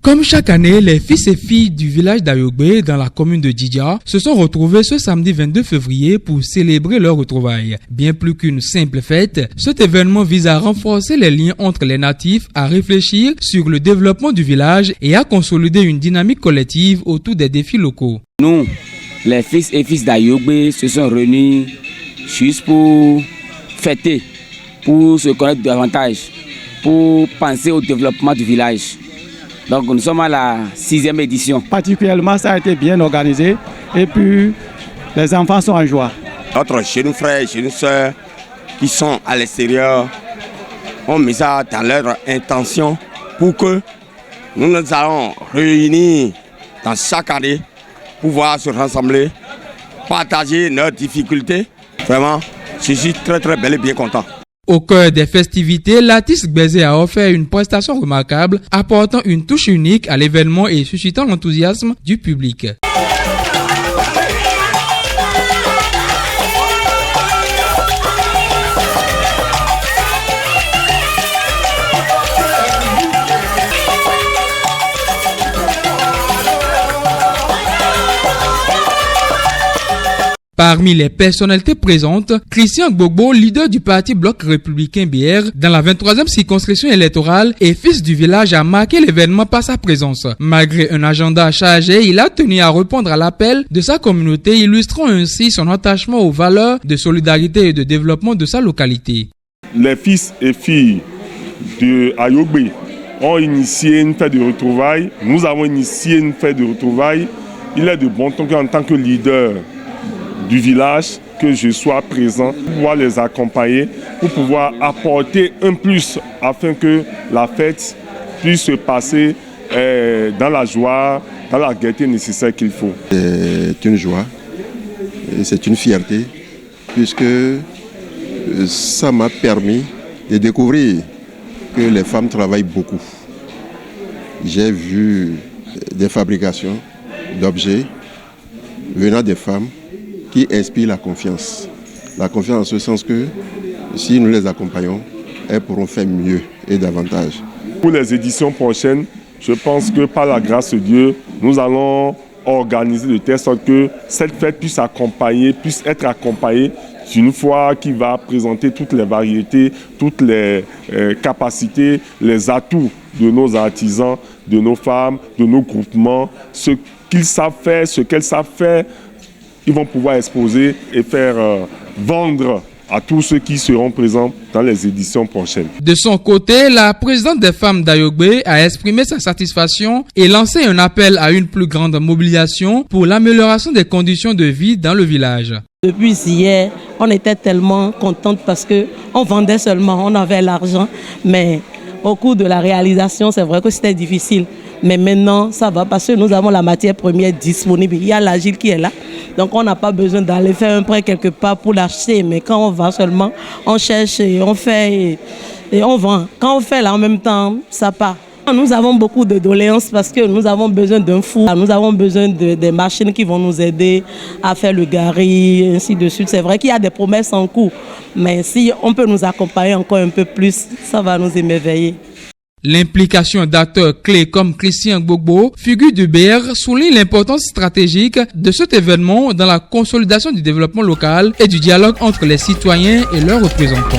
Comme chaque année, les fils et filles du village d'Ayogbe, dans la commune de Djidja, se sont retrouvés ce samedi 22 février pour célébrer leur retrouvaille. Bien plus qu'une simple fête, cet événement vise à renforcer les liens entre les natifs, à réfléchir sur le développement du village et à consolider une dynamique collective autour des défis locaux. Nous, les fils et filles d'Ayogbe, se sont réunis juste pour fêter, pour se connaître davantage, pour penser au développement du village. Donc nous sommes à la 6e édition. Particulièrement, ça a été bien organisé et puis les enfants sont en joie. Notre jeunes frères et jeunes sœurs qui sont à l'extérieur ont mis ça dans leur intention pour que nous nous allons réunir dans chaque année, pouvoir se rassembler, partager nos difficultés. Vraiment, je suis très bel et bien content. Au cœur des festivités, l'artiste Gbezé a offert une prestation remarquable, apportant une touche unique à l'événement et suscitant l'enthousiasme du public. Parmi les personnalités présentes, Christian Gbogbo, leader du parti Bloc républicain BR, dans la 23e circonscription électorale et fils du village, a marqué l'événement par sa présence. Malgré un agenda chargé, il a tenu à répondre à l'appel de sa communauté, illustrant ainsi son attachement aux valeurs de solidarité et de développement de sa localité. Les fils et filles de Ayogbe ont initié une fête de retrouvailles. Nous avons initié une fête de retrouvailles. Il est de bon ton qu'en tant que leader du village, que je sois présent pour pouvoir les accompagner, pour pouvoir apporter un plus afin que la fête puisse se passer dans la joie, dans la gaieté nécessaire qu'il faut. C'est une joie et c'est une fierté puisque ça m'a permis de découvrir que les femmes travaillent beaucoup. J'ai vu des fabrications d'objets venant des femmes qui inspire la confiance. La confiance en ce sens que si nous les accompagnons, elles pourront faire mieux et davantage. Pour les éditions prochaines, je pense que par la grâce de Dieu, nous allons organiser de telle sorte que cette fête puisse être accompagnée d'une foire qui va présenter toutes les variétés, toutes les capacités, les atouts de nos artisans, de nos femmes, de nos groupements, ce qu'ils savent faire, ce qu'elles savent faire. Ils vont pouvoir exposer et faire vendre à tous ceux qui seront présents dans les éditions prochaines. De son côté, la présidente des femmes d'Ayogbe a exprimé sa satisfaction et lancé un appel à une plus grande mobilisation pour l'amélioration des conditions de vie dans le village. Depuis hier, on était tellement contente parce qu'on vendait seulement, on avait l'argent, mais au cours de la réalisation, c'est vrai que c'était difficile. Mais maintenant, ça va parce que nous avons la matière première disponible. Il y a l'agile qui est là. Donc, on n'a pas besoin d'aller faire un prêt quelque part pour l'acheter. Mais quand on va seulement, on cherche et on fait et on vend. Quand on fait là en même temps, ça part. Nous avons beaucoup de doléances parce que nous avons besoin d'un four. Nous avons besoin des machines qui vont nous aider à faire le gari, ainsi de suite. C'est vrai qu'il y a des promesses en cours. Mais si on peut nous accompagner encore un peu plus, ça va nous émerveiller. L'implication d'acteurs clés comme Christian Gbogbo, figure du BR, souligne l'importance stratégique de cet événement dans la consolidation du développement local et du dialogue entre les citoyens et leurs représentants.